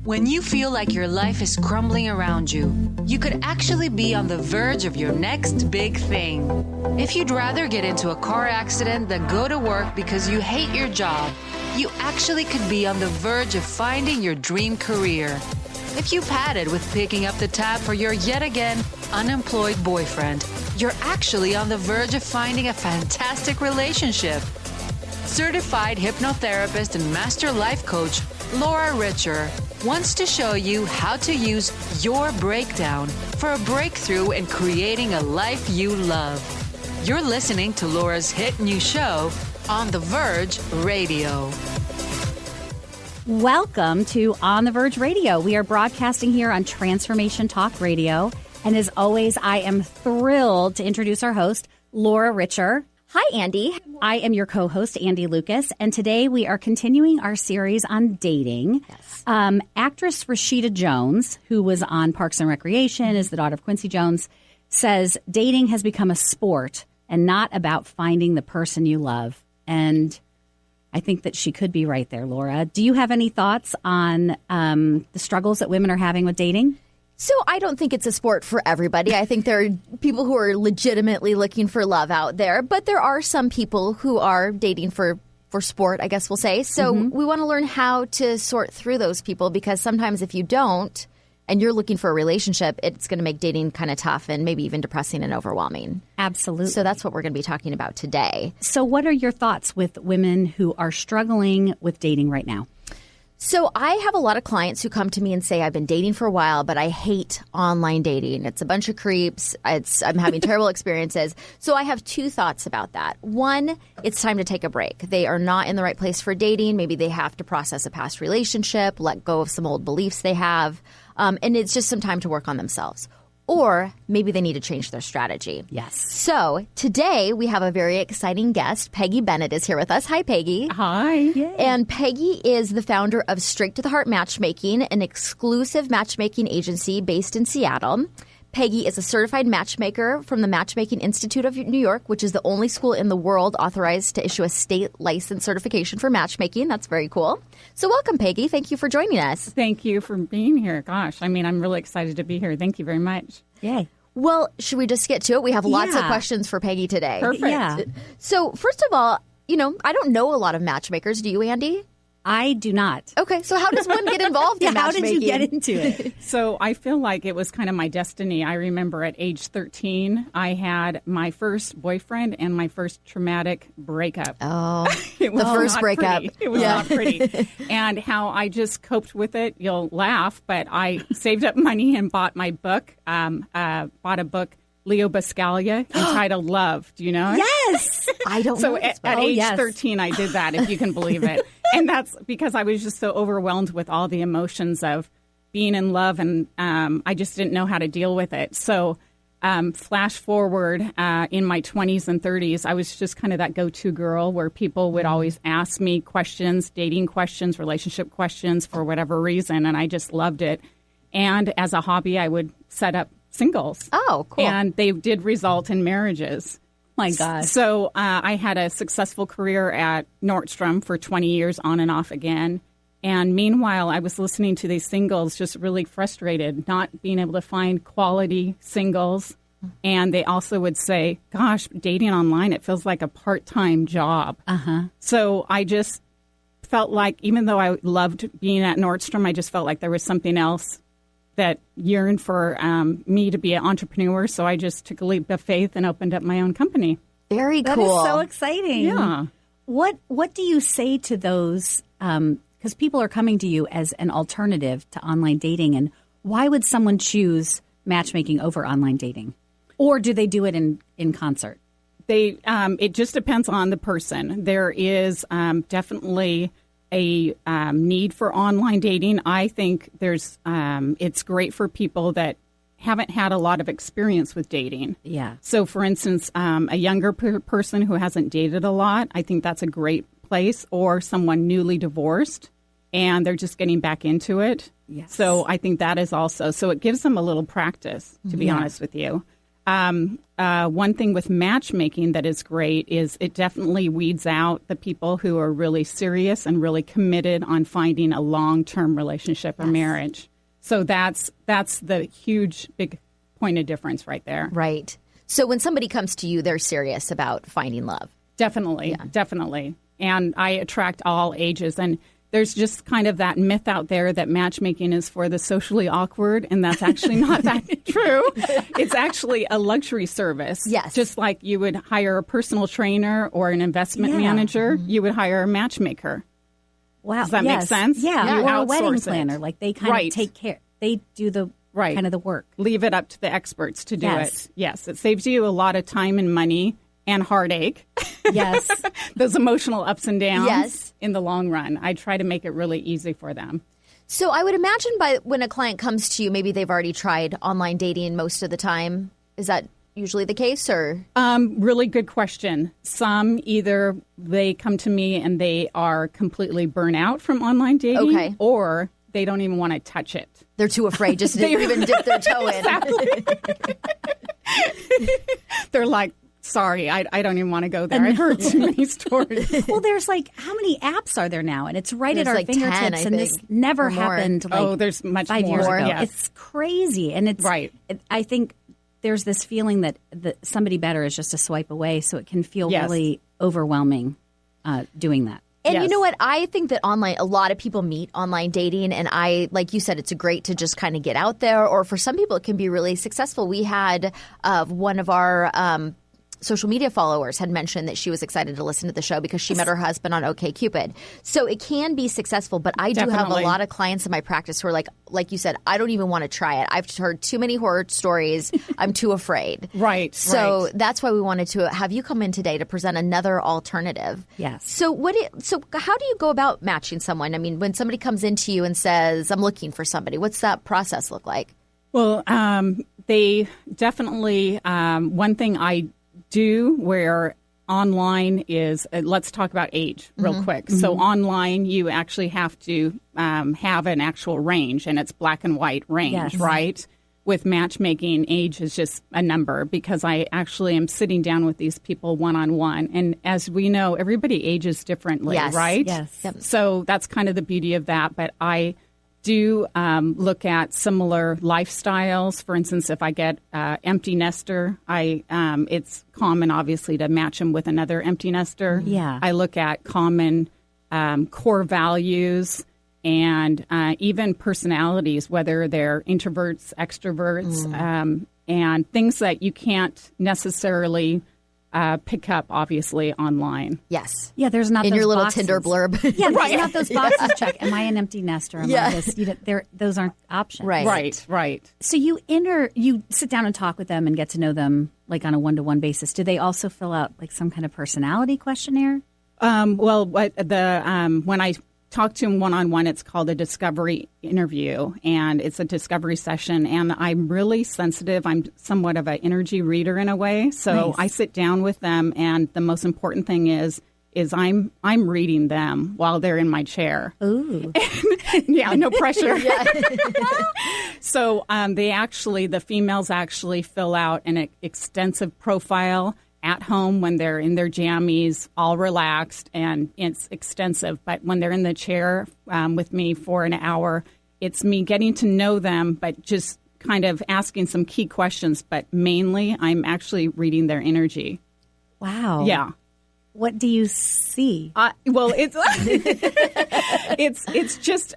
When you feel like your life is crumbling around you, you could actually be on the verge of your next big thing. If you'd rather get into a car accident than go to work because you hate your job, you actually could be on the verge of finding your dream career. If you padded with picking up the tab for your yet again unemployed boyfriend, you're actually on the verge of finding a fantastic relationship. Certified hypnotherapist and master life coach Laura Richer wants to show you how to use your breakdown for a breakthrough in creating a life you love. You're listening to Laura's hit new show on The Verge Radio. Welcome to On the Verge Radio. We are broadcasting here on Transformation Talk Radio. And as always, I am thrilled to introduce our host, Laura Richer. Hi, Andy. I am your co-host, Andy Lucas, and today we are continuing our series on dating. Yes. Actress Rashida Jones, who was on Parks and Recreation, is the daughter of Quincy Jones, says dating has become a sport and not about finding the person you love. And I think that she could be right there, Laura. Do you have any thoughts on the struggles that women are having with dating? So I don't think it's a sport for everybody. I think there are people who are legitimately looking for love out there, but there are some people who are dating for sport, I guess we'll say. So we want to learn how to sort through those people, because sometimes if you don't and you're looking for a relationship, it's going to make dating kind of tough and maybe even depressing and overwhelming. Absolutely. So that's what we're going to be talking about today. So what are your thoughts with women who are struggling with dating right now? So I have a lot of clients who come to me and say, I've been dating for a while, but I hate online dating. It's a bunch of creeps. I'm having terrible experiences. So I have two thoughts about that. One, it's time to take a break. They are not in the right place for dating. Maybe they have to process a past relationship, let go of some old beliefs they have, and it's just some time to work on themselves. Or maybe they need to change their strategy. Yes. So today we have a very exciting guest. Peggy Bennett is here with us. Hi, Peggy. Hi. Yay. And Peggy is the founder of Straight to the Heart Matchmaking, an exclusive matchmaking agency based in Seattle. Peggy is a certified matchmaker from the Matchmaking Institute of New York, which is the only school in the world authorized to issue a state license certification for matchmaking. That's very cool. So welcome, Peggy. Thank you for joining us. Thank you for being here. Gosh, I mean, I'm really excited to be here. Thank you very much. Yay. Well, should we just get to it? We have lots of questions for Peggy today. Perfect. Yeah. So first of all, I don't know a lot of matchmakers. Do you, Andy? I do not. Okay, so how does one get involved in How matchmaking? did you get into it? So I feel like it was kind of my destiny. I remember at age 13, I had my first boyfriend and my first traumatic breakup. Oh, It was the first not breakup. pretty. It was not pretty. And how I just coped with it. You'll laugh, but I saved up money and bought my book, bought a book, Leo Buscaglia, entitled Love. Do you know it? Yes. I don't So know. at age 13, I did that, if you can believe it. And that's because I was just so overwhelmed with all the emotions of being in love, and I just didn't know how to deal with it. So flash forward in my 20s and 30s, I was just kind of that go-to girl where people would always ask me questions, dating questions, relationship questions for whatever reason, and I just loved it. And as a hobby, I would set up singles. Oh, cool. And they did result in marriages. My God. So I had a successful career at Nordstrom for 20 years on and off again. And meanwhile, I was listening to these singles, just really frustrated, not being able to find quality singles. And they also would say, gosh, dating online, it feels like a part-time job. So I just felt like, even though I loved being at Nordstrom, I just felt like there was something else that yearned for me to be an entrepreneur. So I just took a leap of faith and opened up my own company. Very That cool. is so exciting. Yeah. What do you say to those? Because people are coming to you as an alternative to online dating, and why would someone choose matchmaking over online dating, or do they do it in concert? It just depends on the person. There is definitely a need for online dating. I think it's great for people that haven't had a lot of experience with dating. Yeah. So, for instance, a younger person who hasn't dated a lot, I think that's a great place, or someone newly divorced and they're just getting back into it. Yes. So I think that is also, so it gives them a little practice, to be honest with you. One thing with matchmaking that is great is it definitely weeds out the people who are really serious and really committed on finding a long-term relationship or marriage. So that's the huge, big point of difference right there. Right. So when somebody comes to you, they're serious about finding love. Definitely, definitely. And I attract all ages. And there's just kind of that myth out there that matchmaking is for the socially awkward, and that's actually not that true. It's actually a luxury service. Yes. Just like you would hire a personal trainer or an investment manager, you would hire a matchmaker. Wow. Does that make sense? Yeah. You Or a wedding outsource planner. it. Like they kind of take care. They do the kind of the work. Leave it up to the experts to do Yes. it. Yes. It saves you a lot of time and money and heartache. Yes. Those emotional ups and downs Yes. in the long run. I try to make it really easy for them. So I would imagine when a client comes to you, maybe they've already tried online dating most of the time. Is that usually the case, or? Really good question. Some either they come to me and they are completely burnt out from online dating, or they don't even want to touch it. They're too afraid just to even dip their toe in. They're like, sorry, I don't even want to go there. I've heard too many stories. Well, there's like, how many apps are there now? And it's right There's at our like fingertips. 10, I and this think, never or more. happened like there's much 5 years more. ago. Yes. It's crazy. And it's I think there's this feeling that somebody better is just a swipe away. So it can feel really overwhelming doing that. And you know what? I think that a lot of people meet online dating. And like you said, it's great to just kind of get out there. Or for some people, it can be really successful. We had one of our social media followers had mentioned that she was excited to listen to the show because she met her husband on OkCupid. So it can be successful, but I do have a lot of clients in my practice who are like you said, I don't even want to try it. I've heard too many horror stories. I'm too afraid. Right. So that's why we wanted to have you come in today to present another alternative. Yes. So how do you go about matching someone? I mean, when somebody comes into you and says, I'm looking for somebody, what's that process look like? Well, they definitely, one thing I do where online is, let's talk about age real quick. So online, you actually have to have an actual range, and it's black and white range, right? With matchmaking, age is just a number because I actually am sitting down with these people one-on-one. And as we know, everybody ages differently, right? Yes. Yep. So that's kind of the beauty of that. But I do look at similar lifestyles. For instance, if I get empty nester, it's common, obviously, to match them with another empty nester. Yeah. I look at common core values and even personalities, whether they're introverts, extroverts, and things that you can't necessarily pick up, obviously, online. Yes. Yeah, there's not in those your little boxes. Tinder blurb. Yeah, there's not those boxes check. Am I an empty nester? Am I this? Those aren't options. Right. So you sit down and talk with them and get to know them like on a one-to-one basis. Do they also fill out like some kind of personality questionnaire? Well, when I talk to them one-on-one, it's called a discovery interview, and it's a discovery session, and I'm really sensitive. I'm somewhat of an energy reader in a way, so I sit down with them, and the most important thing is I'm reading them while they're in my chair. Ooh. Yeah, no pressure. So the females actually fill out an extensive profile at home when they're in their jammies, all relaxed, and it's extensive. But when they're in the chair with me for an hour, it's me getting to know them, but just kind of asking some key questions. But mainly, I'm actually reading their energy. Wow. Yeah. What do you see? Well, it's just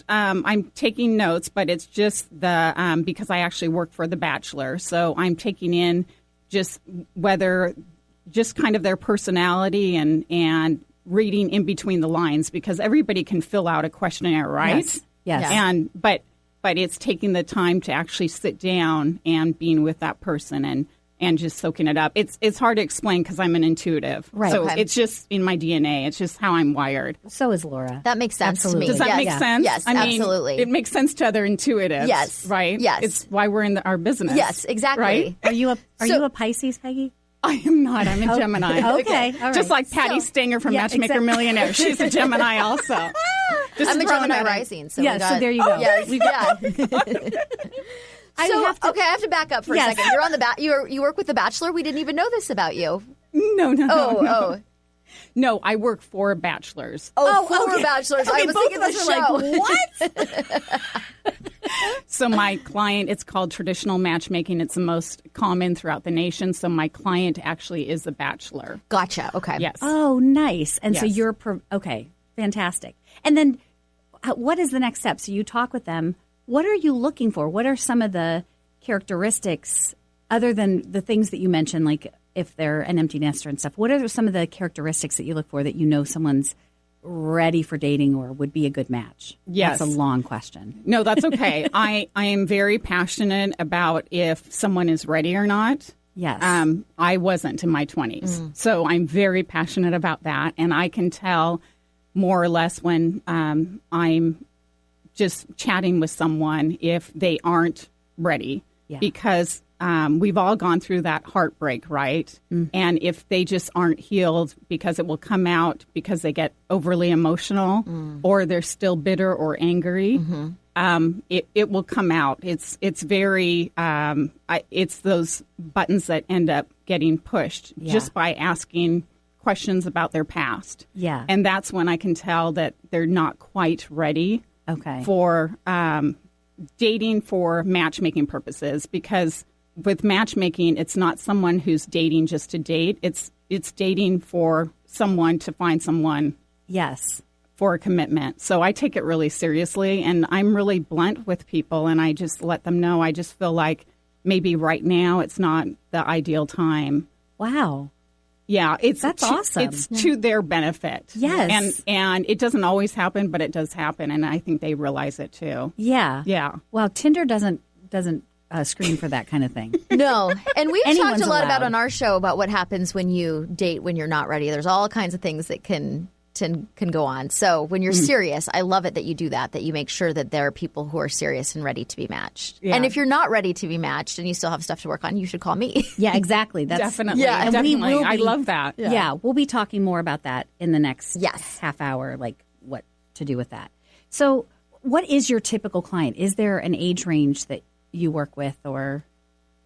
I'm taking notes, but it's just because I actually work for The Bachelor, so I'm taking in just kind of their personality and reading in between the lines, because everybody can fill out a questionnaire, right? Yes. And but it's taking the time to actually sit down and being with that person and just soaking it up. It's hard to explain because I'm an intuitive. Right. So it's just in my DNA. It's just how I'm wired. So is Laura. That makes sense Absolutely. to me. Does that make sense? Yes, I mean, absolutely. It makes sense to other intuitives. Yes. Right? Yes. It's why we're in our business. Yes, exactly. Right? Are you a Pisces, Peggy? I am not. I'm a Gemini. Okay. All right. Just like Patty Stanger from Matchmaker Millionaire. She's a Gemini also. Just I'm a throwing Gemini that in. rising. So Yeah, we got, so there you go. Yes, I have to back up for a second. You're on you work with The Bachelor. We didn't even know this about you. No. No, I work for bachelors. For bachelors. Okay, I was thinking the show. What? So my client, it's called traditional matchmaking. It's the most common throughout the nation. So my client actually is a bachelor. Gotcha. Okay. Yes. Oh, nice. And so Yes. you're okay. Fantastic. And then, what is the next step? So you talk with them. What are you looking for? What are some of the characteristics other than the things that you mentioned, like if they're an empty nester and stuff? What are some of the characteristics that you look for that you know someone's ready for dating or would be a good match? Yes. That's a long question. No, that's okay. I am very passionate about if someone is ready or not. Yes. I wasn't in my 20s. So I'm very passionate about that. And I can tell more or less when I'm just chatting with someone if they aren't ready. Yeah. Because we've all gone through that heartbreak, right? And if they just aren't healed, because it will come out because they get overly emotional or they're still bitter or angry, it will come out. It's very, it's those buttons that end up getting pushed just by asking questions about their past. Yeah. And that's when I can tell that they're not quite ready for dating for matchmaking purposes, because with matchmaking, it's not someone who's dating just to date. It's dating for someone to find someone. Yes. For a commitment. So I take it really seriously, and I'm really blunt with people, and I just let them know I just feel like maybe right now it's not the ideal time. Wow. Yeah, that's awesome. It's to their benefit. Yes. And it doesn't always happen, but it does happen, and I think they realize it too. Yeah. Yeah. Well, Tinder doesn't screen for that kind of thing. No. And we've Anyone's talked a lot allowed. about on our show about what happens when you date when you're not ready. There's all kinds of things that can go on. So when you're serious, I love it that you do that you make sure that there are people who are serious and ready to be matched. Yeah. And if you're not ready to be matched and you still have stuff to work on, you should call me. Yeah, exactly. That's Definitely. Yeah, and definitely. we will I be- love that. Yeah, we'll be talking more about that in the next Yes. half hour, like what to do with that. So what is your typical client? Is there an age range that you work with, or?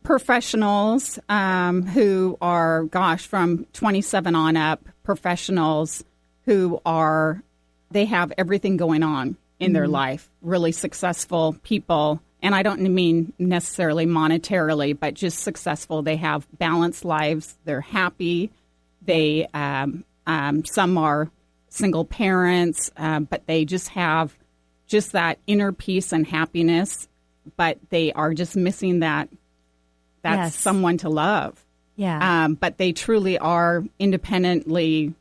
Professionals who are, from 27 on up, professionals who they have everything going on in their life, really successful people. And I don't mean necessarily monetarily, but just successful. They have balanced lives. They're happy. They, some are single parents, but they just have just that inner peace and happiness, but they are just missing that's Yes. someone to love. Yeah. But they truly are independently,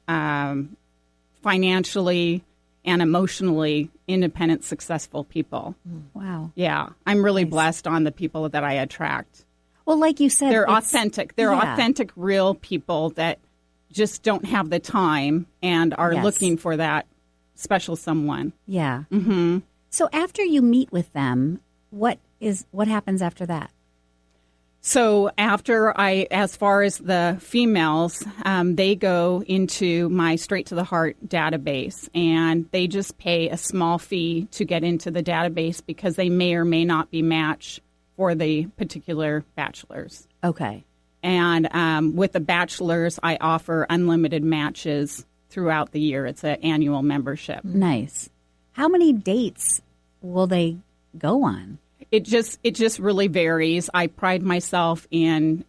financially and emotionally independent, successful people. Wow. Yeah. I'm really blessed on the people that I attract. Well, like you said, They're it's- authentic. They're yeah. authentic, real people that just don't have the time and are Yes. looking for that special someone. Yeah. Mm-hmm. So after you meet with them, what happens after that? So as far as the females, they go into my Straight to the Heart database, and they just pay a small fee to get into the database because they may or may not be matched for the particular bachelors. Okay. And with the bachelors, I offer unlimited matches throughout the year. It's an annual membership. Nice. How many dates will they go on? It just really varies. I pride myself in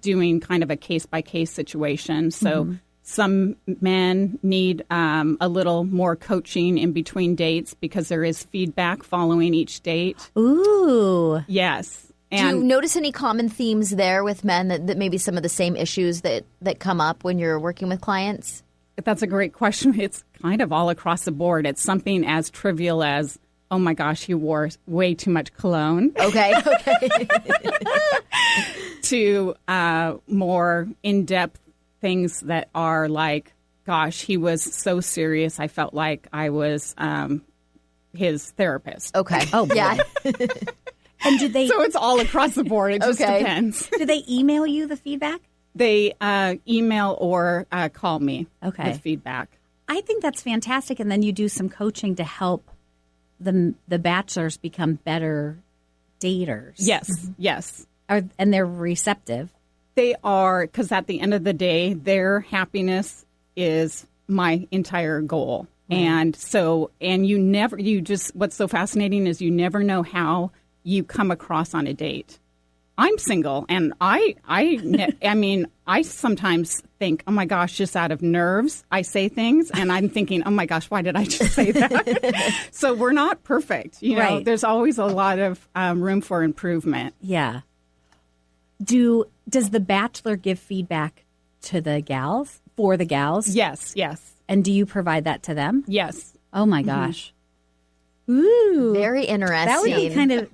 doing kind of a case-by-case situation. So some men need a little more coaching in between dates because there is feedback following each date. Ooh. Yes. Do you notice any common themes there with men that maybe some of the same issues that come up when you're working with clients? That's a great question. It's kind of all across the board. It's something as trivial as, oh my gosh, you wore way too much cologne. Okay. To more in-depth things that are like, gosh, he was so serious. I felt like I was his therapist. Okay. Oh, boy. Yeah. And did they? So it's all across the board. It just Okay. depends. Do they email you the feedback? They email or call me with feedback. I think that's fantastic. And then you do some coaching to help the bachelors become better daters. Yes, yes. And they're receptive. They are, because at the end of the day, their happiness is my entire goal. And so, what's so fascinating is you never know how you come across on a date. I'm single, and I mean, I sometimes think, oh my gosh, just out of nerves, I say things, and I'm thinking, oh my gosh, why did I just say that? So we're not perfect. You know, Right. There's always a lot of room for improvement. Yeah. Does the Bachelor give feedback to the gals, for the gals? Yes, yes, And do you provide that to them? yes. Oh my gosh. Ooh. Very interesting.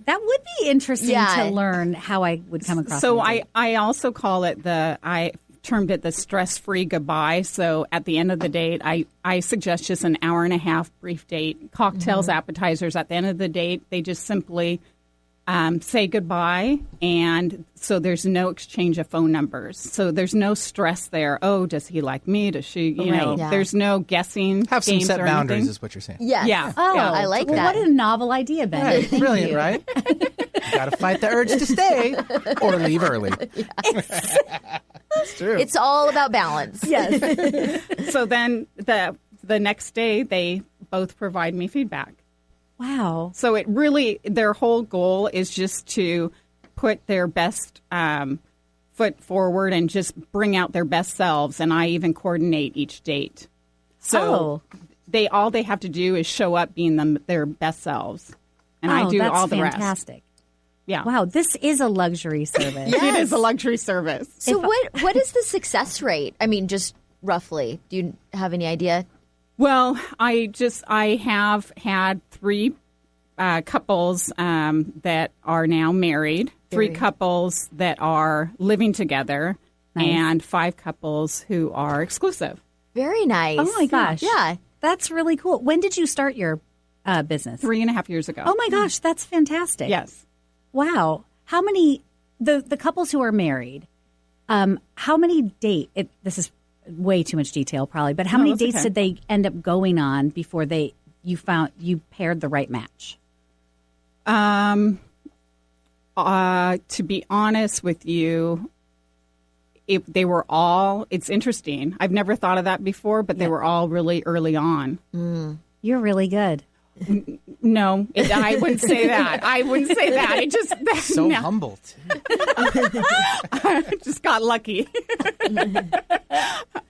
That would be interesting Yeah. to learn how I would come across. So on a date. I also call it I termed it the stress-free goodbye. So at the end of the date, I suggest just an hour and a half brief date, cocktails, appetizers. At the end of the date, they just simply say goodbye, and so there's no exchange of phone numbers. So there's no stress there. Oh, does he like me? Does she? You know, Right. Yeah. there's no guessing. Have some games set or boundaries, anything. is what you're saying. Yes. Yeah. Oh, Yeah. I like well, that. What a novel idea, Ben. Right, Thank brilliant, you. right? You got to fight the urge to stay or leave early. It's true. It's all about balance. Yes. So then the next day, they both provide me feedback. Wow. So it really, their whole goal is just to put their best foot forward and just bring out their best selves. And I even coordinate each date. So all they have to do is show up being their best selves. And I do that's all the fantastic. rest. Yeah. Wow, this is a luxury service. It is a luxury service. So what is the success rate? I mean, just roughly. Do you have any idea? Well, I have had 3 couples that are now married, 3 couples that are living together, and 5 couples who are exclusive. Very nice. Oh my gosh. Yeah. That's really cool. When did you start your business? 3.5 years ago. Oh my gosh, that's fantastic. Yes. Wow. How many, the couples who are married, how many this is way too much detail probably, but how many that's dates okay. did they end up going on before you paired the right match? To be honest with you, it's interesting. I've never thought of that before, but they were all really early on. You're really good. No, I wouldn't say that. I wouldn't say that. It just so humble, too. I just got lucky.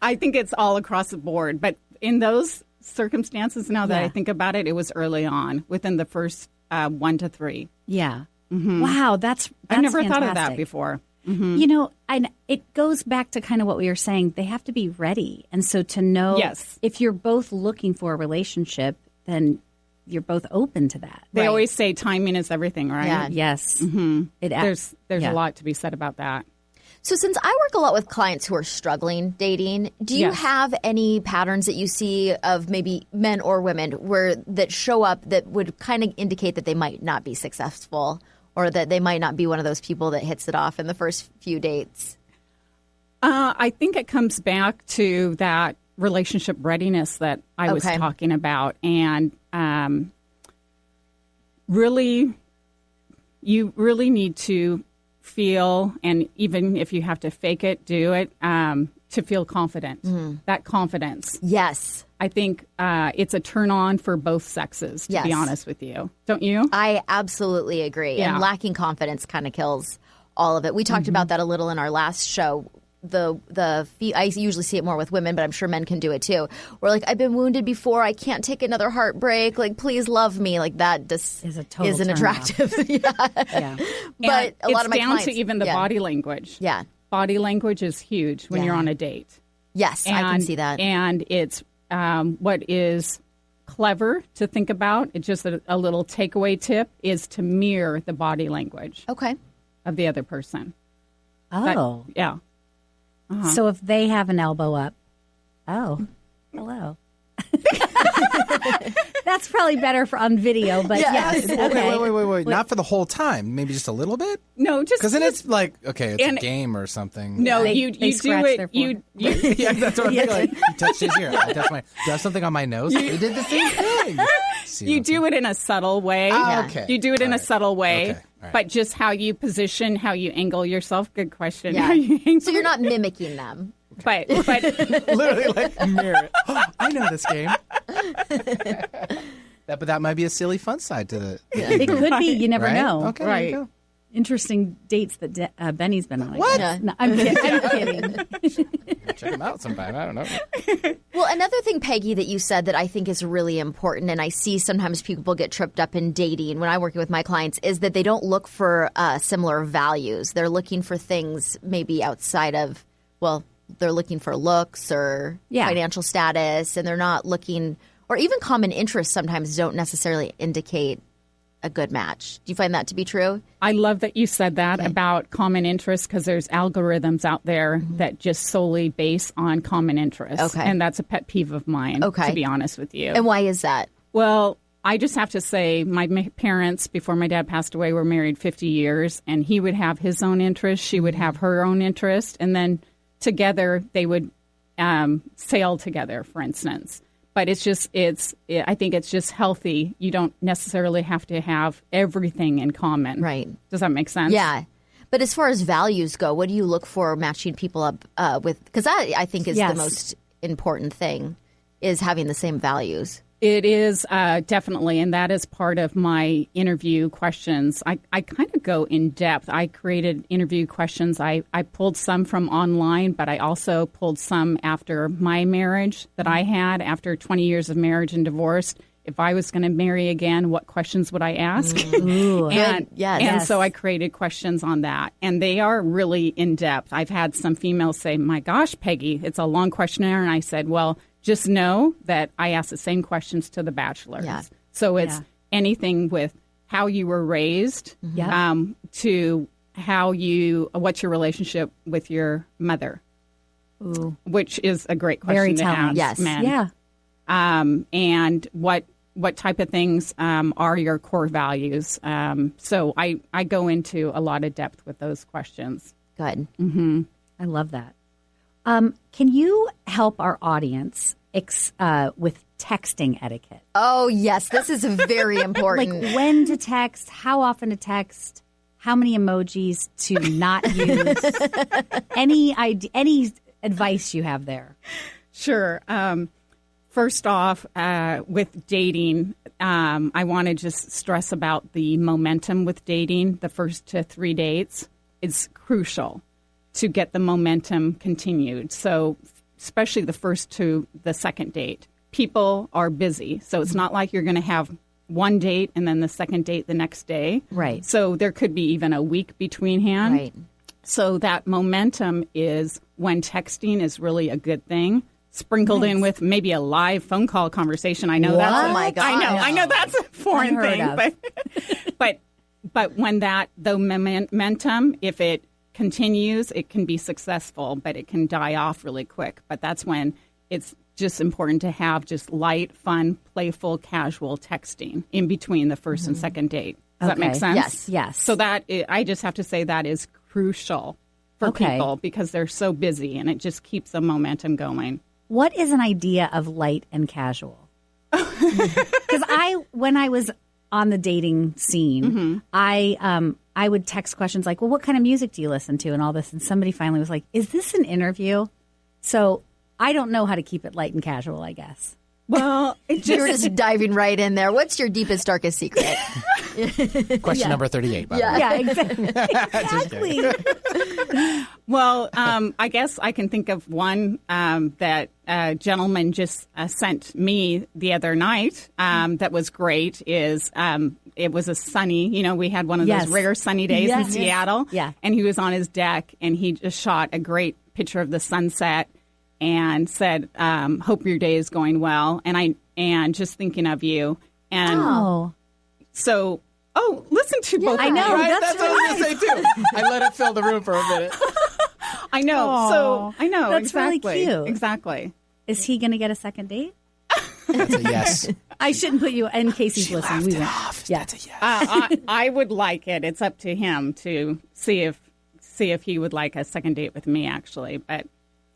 I think it's all across the board. But in those circumstances, now that I think about it, it was early on, within the first 1 to 3. Yeah. Wow, that's I've never thought of that fantastic. before. You know, and it goes back to kind of what we were saying. They have to be ready. And so to know if you're both looking for a relationship, then you're both open to that. They always say timing is everything, right? Yeah. Yes. There's a lot to be said about that. So since I work a lot with clients who are struggling dating, do you Yes. have any patterns that you see of maybe men or women that show up that would kind of indicate that they might not be successful or that they might not be one of those people that hits it off in the first few dates? I think it comes back to that relationship readiness that I was talking about. And really, you really need to feel, and even if you have to fake it, do it, to feel confident. That confidence. Yes. I think it's a turn on for both sexes, to be honest with you. Don't you? I absolutely agree. Yeah. And lacking confidence kind of kills all of it. We talked about that a little in our last show. I usually see it more with women, but I'm sure men can do it too. Where like, I've been wounded before, I can't take another heartbreak. Like, please love me. Like that just Is a total isn't turn attractive. Yeah. Yeah. But a lot of my down clients, to even the body language. Yeah. Body language is huge when you're on a date. Yes, I can see that. And it's what is clever to think about. It's just a little takeaway tip is to mirror the body language Okay. of the other person. Oh. Yeah. So if they have an elbow up, hello. That's probably better on video, but yes. Okay. Wait. Not for the whole time. Maybe just a little bit? No, just Because then it's like, okay, it's a And- game or something. no. They You do scratch it. their You Yeah, that's what I'm thinking. Like, you touched his ear. I touched do I have something on my nose? They did the same thing. see. You do it in a subtle way. Oh, okay. You do it in a subtle way. Okay. All right. But just how you position, how you angle yourself. Good question. Yeah. How you angle So you're not mimicking them. But Literally like mirror. Oh, I know this game. But that might be a silly fun side to the It could be. You never right? know. Okay, there you Right. go. Interesting dates that Benny's been on. I What? guess. No, I'm kidding. Check them out sometime. I don't know. Well, another thing, Peggy, that you said that I think is really important, and I see sometimes people get tripped up in dating when I'm working with my clients, is that they don't look for similar values. They're looking for things maybe outside of, well, they're looking for looks or financial status, and they're not looking, or even common interests sometimes don't necessarily indicate a good match. Do you find that to be true? I love that you said that about common interests, because there's algorithms out there that just solely base on common interests. Okay. And that's a pet peeve of mine, to be honest with you. And why is that? Well, I just have to say my parents, before my dad passed away, were married 50 years, and he would have his own interest, she would have her own interest, and then together they would sail together, for instance. But I think it's just healthy. You don't necessarily have to have everything in common. Right. Does that make sense? Yeah. But as far as values go, what do you look for matching people up with? Because that, I think, is the most important thing, is having the same values. It is definitely, and that is part of my interview questions. I kind of go in depth. I created interview questions. I pulled some from online, but I also pulled some after my marriage that I had after 20 years of marriage and divorce. If I was going to marry again, what questions would I ask? Ooh. And so I created questions on that. And they are really in depth. I've had some females say, my gosh, Peggy, it's a long questionnaire. And I said, well, just know that I ask the same questions to the bachelors. Yeah. So it's anything with how you were raised to what's your relationship with your mother, which is a great question Very to telling. ask Yes. men. Yeah. And what type of things are your core values? So I go into a lot of depth with those questions. Good. Mm-hmm. I love that. Can you help our audience with texting etiquette? Oh, yes. This is very important. Like when to text, how often to text, how many emojis to not use. Any advice you have there? Sure. First off, with dating, I want to just stress about the momentum with dating. The first 2 to 3 dates is crucial to get the momentum continued. So especially the first to the second date. People are busy, so it's not like you're going to have one date and then the second date the next day. Right. So there could be even a week between hand. Right. So that momentum is when texting is really a good thing. Sprinkled in with maybe a live phone call conversation. I know that's Oh my God. I know that's a foreign Unheard thing, but when the momentum, if it continues, it can be successful, but it can die off really quick. But that's when it's just important to have just light, fun, playful, casual texting in between the first and second date. Does that make sense? Yes. Yes. So I just have to say that is crucial for people because they're so busy, and it just keeps the momentum going. What is an idea of light and casual? Because when I was on the dating scene, I would text questions like, well, what kind of music do you listen to and all this? And somebody finally was like, is this an interview? So I don't know how to keep it light and casual, I guess. Well, You're just diving right in there. What's your deepest, darkest secret? Question number 38, by the way. Yeah, exactly. Well, I guess I can think of one that a gentleman just sent me the other night that was great. It was a sunny, we had one of those rare sunny days in Seattle. Yeah. And he was on his deck, and he just shot a great picture of the sunset and said, hope your day is going well. And just thinking of you. And so, listen to both I of know. you. Right? That's what I was going to say, too. I let it fill the room for a minute. I know. Aww. So I know. That's exactly. really cute. Exactly. Is he going to get a second date? That's a yes. I shouldn't put you in case he's listening. We won't. Yeah. That's a yes. I would like it. It's up to him to see if he would like a second date with me, actually. But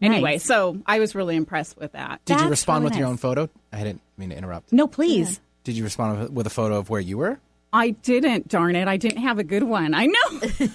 anyway, so I was really impressed with that. Did you That's respond really with your nice. own photo? I didn't mean to interrupt. No, please. Did you respond with a photo of where you were? I didn't, darn it. I didn't have a good one. I know. You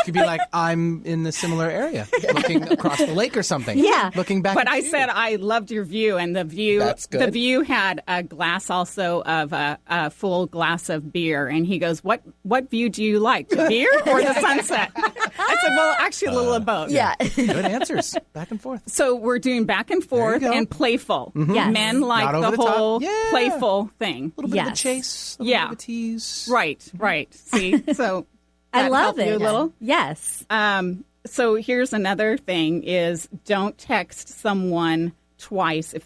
could be like, I'm in the similar area, looking across the lake or something. Yeah. Looking back But at I you. said I loved your view, and the view That's good. the view had a glass also of a full glass of beer. And he goes, What view do you like, the beer or the sunset? I said, well, actually a little of both. Yeah. Good answers. Back and forth. So we're doing back and forth go. and playful. Yes. Men like Not over the the top. whole Yeah. playful thing. A little bit of a Yes. chase. A Yeah. little bit of a tease. Right. See, so I that love helped you it. a little. Yes. So here's another thing: is don't text someone twice if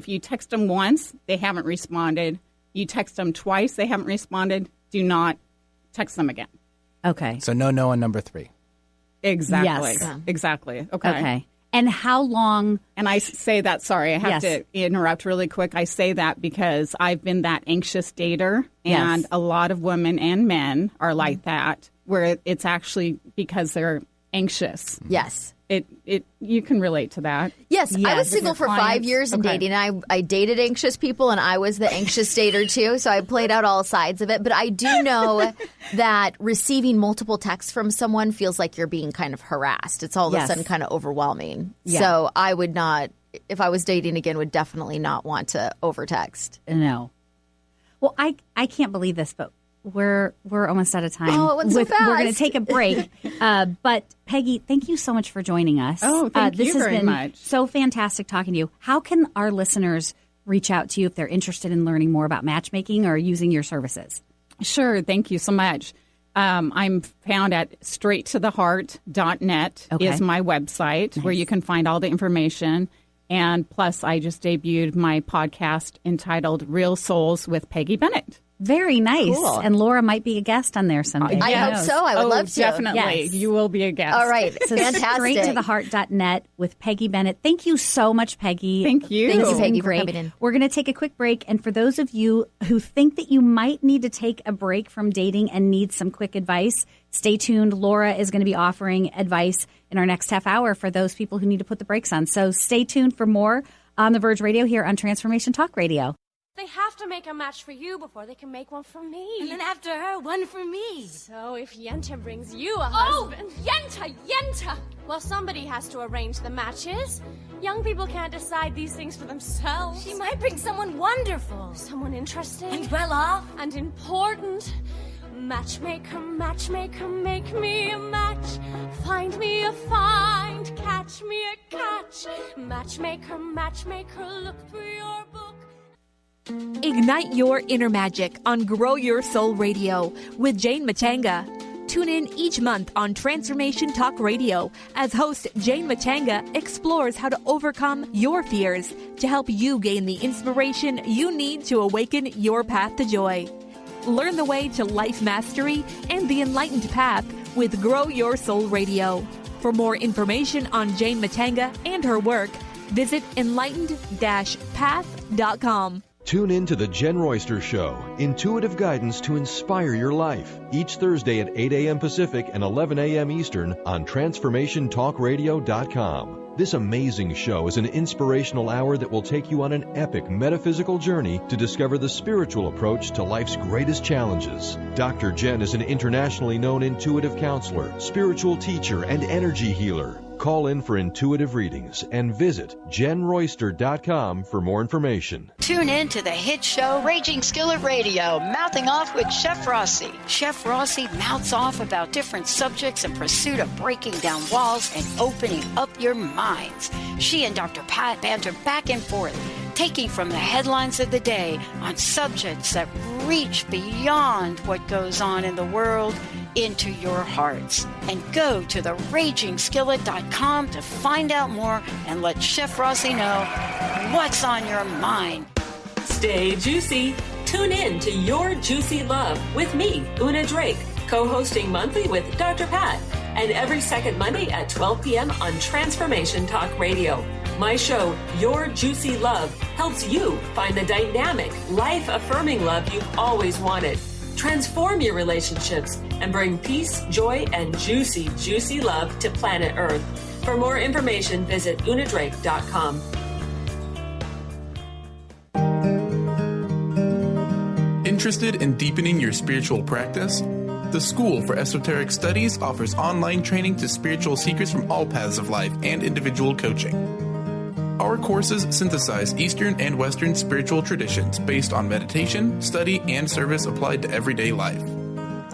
you text them once, they haven't responded. You text them twice, they haven't responded. Do not text them again. Okay. So no on number 3. Exactly. Yes. Yeah. Exactly. Okay. And how long? And I say that, sorry, I have Yes. to interrupt really quick. I say that because I've been that anxious dater, and Yes. a lot of women and men are like that, where it's actually because they're anxious. Yes. You can relate to that. Yes, I Yes. was single With your for 5 clients? years and Okay. dating. I dated anxious people, and I was the anxious dater too. So I played out all sides of it. But I do know that receiving multiple texts from someone feels like you're being kind of harassed. It's all of Yes. a sudden kind of overwhelming. Yeah. So I would not, if I was dating again, would definitely not want to overtext. No. Well, I can't believe this, but we're almost out of time. Oh, it went so We're going to fast. take a break. But Peggy, thank you so much for joining us. Oh, thank this you has very been much. so fantastic talking to you. How can our listeners reach out to you if they're interested in learning more about matchmaking or using your services? Sure. Thank you so much. I'm found at straighttotheheart.net Okay. is my website where you can find all the information. And plus, I just debuted my podcast entitled Real Souls with Peggy Bennett. Very nice. Cool. And Laura might be a guest on there someday. I Who hope knows? so. I would love to. Definitely. Yes. You will be a guest. All right. So Fantastic. straighttotheheart.net with Peggy Bennett. Thank you so much, Peggy. Thank you. Thank This you, has been Peggy, for great. coming in. We're going to take a quick break. And for those of you who think that you might need to take a break from dating and need some quick advice, stay tuned. Laura is going to be offering advice in our next half hour for those people who need to put the brakes on. So stay tuned for more on the Verge Radio here on Transformation Talk Radio. They have to make a match for you before they can make one for me. And then after her, one for me. So if Yenta brings you a husband... Yenta! Well, somebody has to arrange the matches. Young people can't decide these things for themselves. She might bring someone wonderful. Someone interesting. And well off. And important. Matchmaker, matchmaker, make me a match. Find me a find, catch me a catch. Matchmaker, matchmaker, look through your book. Ignite your inner magic on Grow Your Soul Radio with Jane Matanga. Tune in each month on Transformation Talk Radio as host Jane Matanga explores how to overcome your fears to help you gain the inspiration you need to awaken your path to joy. Learn the way to life mastery and the enlightened path with Grow Your Soul Radio. For more information on Jane Matanga and her work, visit enlightened-path.com. Tune in to The Jen Royster Show, intuitive guidance to inspire your life, each Thursday at 8 a.m. Pacific and 11 a.m. Eastern on TransformationTalkRadio.com. This amazing show is an inspirational hour that will take you on an epic metaphysical journey to discover the spiritual approach to life's greatest challenges. Dr. Jen is an internationally known intuitive counselor, spiritual teacher, and energy healer. Call in for intuitive readings and visit jenroyster.com for more information. Tune in to the hit show Raging Skillet Radio, Mouthing Off with Chef Rossi. Chef Rossi mouths off about different subjects in pursuit of breaking down walls and opening up your minds. She and Dr. Pat banter back and forth, taking from the headlines of the day on subjects that reach beyond what goes on in the world into your hearts. And go to theragingskillet.com to find out more and let Chef Rossi know what's on your mind. Stay juicy. Tune in to Your Juicy Love with me, Una Drake, co-hosting monthly with Dr. Pat, and every second Monday at 12 p.m. on Transformation Talk Radio. My show, Your Juicy Love, helps you find the dynamic, life-affirming love you've always wanted. Transform your relationships and bring peace, joy, and juicy, juicy love to planet Earth. For more information, visit unadrake.com. Interested in deepening your spiritual practice? The School for Esoteric Studies offers online training to spiritual seekers from all paths of life and individual coaching. Our courses synthesize Eastern and Western spiritual traditions based on meditation, study, and service applied to everyday life.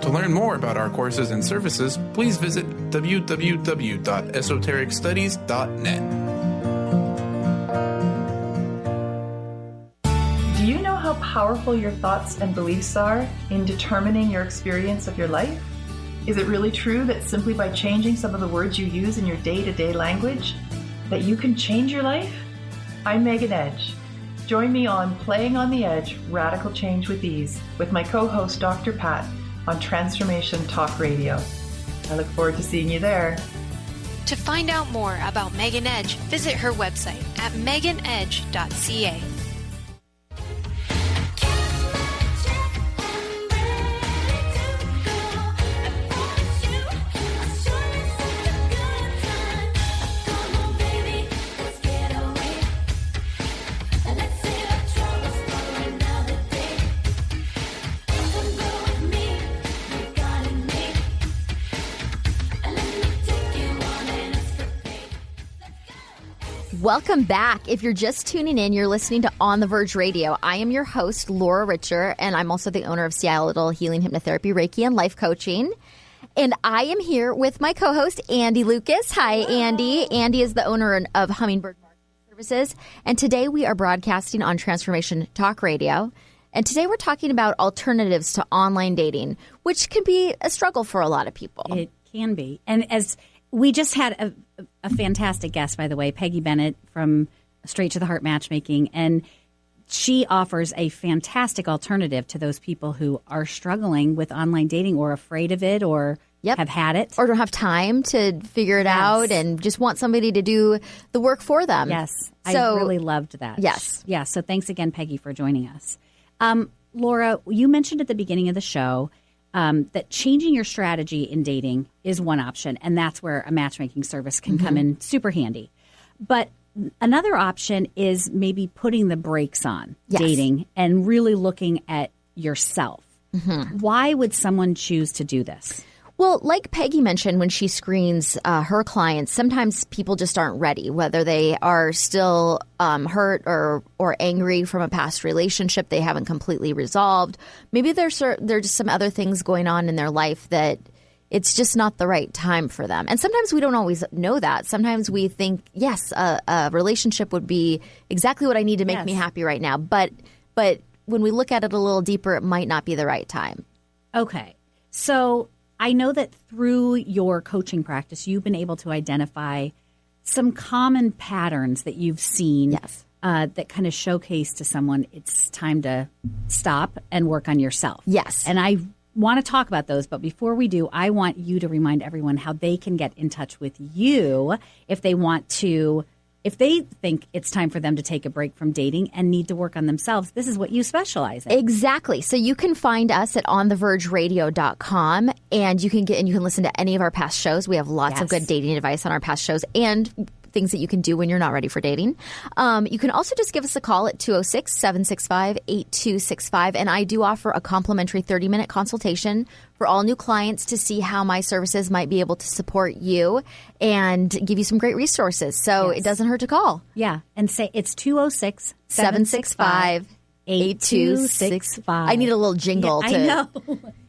To learn more about our courses and services, please visit www.esotericstudies.net. Do you know how powerful your thoughts and beliefs are in determining your experience of your life? Is it really true that simply by changing some of the words you use in your day-to-day language, that you can change your life? I'm Megan Edge. Join me on Playing on the Edge, Radical Change with Ease, with my co-host Dr. Pat on Transformation Talk Radio. I look forward to seeing you there. To find out more about Megan Edge, visit her website at meganedge.ca. Welcome back. If you're just tuning in, you're listening to On the Verge Radio. I am your host, Laura Richer, and I'm also the owner of Seattle Healing Hypnotherapy, Reiki, and Life Coaching. And I am here with my co-host, Andy Lucas. Hi, Andy. Andy is the owner of Hummingbird Marketing Services. And today we are broadcasting on Transformation Talk Radio. And today we're talking about alternatives to online dating, which can be a struggle for a lot of people. It can be. And as we just had a fantastic guest, by the way, Peggy Bennett from Straight to the Heart Matchmaking, and she offers a fantastic alternative to those people who are struggling with online dating or afraid of it or have had it. Or don't have time to figure it out and just want somebody to do the work for them. Yes. I really loved that. Yes. Yeah. So thanks again, Peggy, for joining us. Laura, you mentioned at the beginning of the show that changing your strategy in dating is one option, and that's where a matchmaking service can come in super handy. But another option is maybe putting the brakes on dating and really looking at yourself. Why would someone choose to do this? Well, like Peggy mentioned when she screens her clients, sometimes people just aren't ready, whether they are still hurt or angry from a past relationship they haven't completely resolved. Maybe there's just some other things going on in their life that it's just not the right time for them. And sometimes we don't always know that. Sometimes we think, yes, a relationship would be exactly what I need to make me happy right now. But when we look at it a little deeper, it might not be the right time. Okay. So I know that through your coaching practice, you've been able to identify some common patterns that you've seen that kind of showcase to someone it's time to stop and work on yourself. Yes. And I want to talk about those, but before we do, I want you to remind everyone how they can get in touch with you if they want to, if they think it's time for them to take a break from dating and need to work on themselves. This is what you specialize in. Exactly. So you can find us at onthevergeradio.com, and you can listen to any of our past shows. We have lots of good dating advice on our past shows and things that you can do when you're not ready for dating. You can also just give us a call at 206-765-8265. And I do offer a complimentary 30-minute consultation for all new clients to see how my services might be able to support you and give you some great resources. So it doesn't hurt to call. Yeah. And say it's 206-765-8265. I need a little jingle to. I know.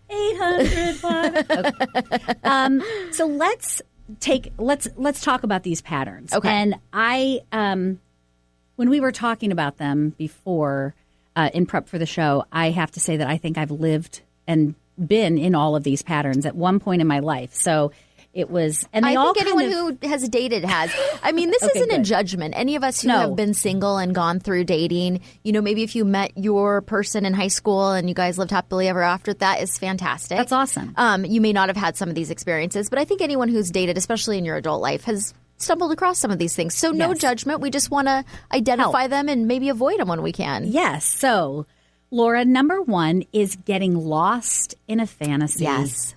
800. So let's talk about these patterns. Okay. And I, when we were talking about them before in prep for the show, I have to say that I think I've lived and been in all of these patterns at one point in my life. So it was, and I think anyone who has dated has. I mean, this isn't a judgment. Any of us who have been single and gone through dating, maybe if you met your person in high school and you guys lived happily ever after, that is fantastic. That's awesome. You may not have had some of these experiences, but I think anyone who's dated, especially in your adult life, has stumbled across some of these things. So no judgment. We just want to identify them and maybe avoid them when we can. Yes. So, Laura, number one is getting lost in a fantasy. Yes.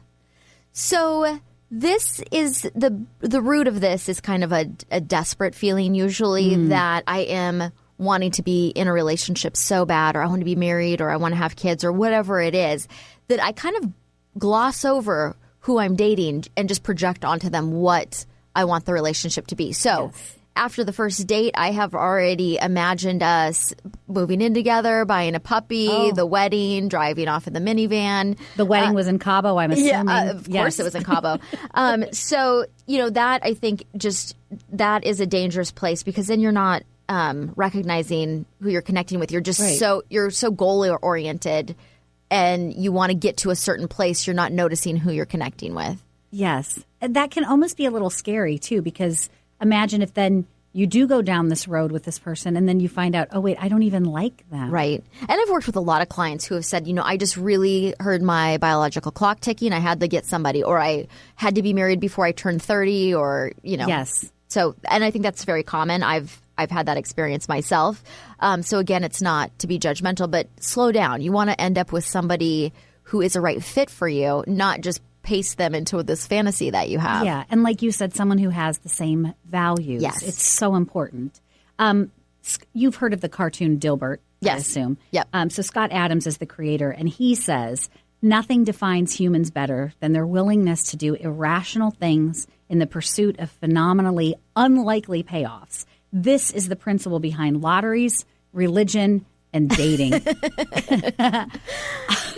So this is the root of this is kind of a desperate feeling usually that I am wanting to be in a relationship so bad, or I want to be married, or I want to have kids, or whatever it is, that I kind of gloss over who I'm dating and just project onto them what I want the relationship to be. So after the first date, I have already imagined us moving in together, buying a puppy, the wedding, driving off in the minivan. The wedding was in Cabo, I'm assuming. Yeah, of course it was in Cabo. So, that I think that is a dangerous place, because then you're not recognizing who you're connecting with. You're just you're so goal oriented, and you want to get to a certain place. You're not noticing who you're connecting with. Yes. That can almost be a little scary too, because imagine if then you do go down this road with this person and then you find out, oh, wait, I don't even like them. Right. And I've worked with a lot of clients who have said, I just really heard my biological clock ticking. I had to get somebody, or I had to be married before I turned 30, or, Yes. So, and I think that's very common. I've had that experience myself. So again, it's not to be judgmental, but slow down. You want to end up with somebody who is a right fit for you, not just paste them into this fantasy that you have. Yeah. And like you said, someone who has the same values. Yes. It's so important. You've heard of the cartoon Dilbert, I assume. Yep. So Scott Adams is the creator, and he says, nothing defines humans better than their willingness to do irrational things in the pursuit of phenomenally unlikely payoffs. This is the principle behind lotteries, religion, and dating.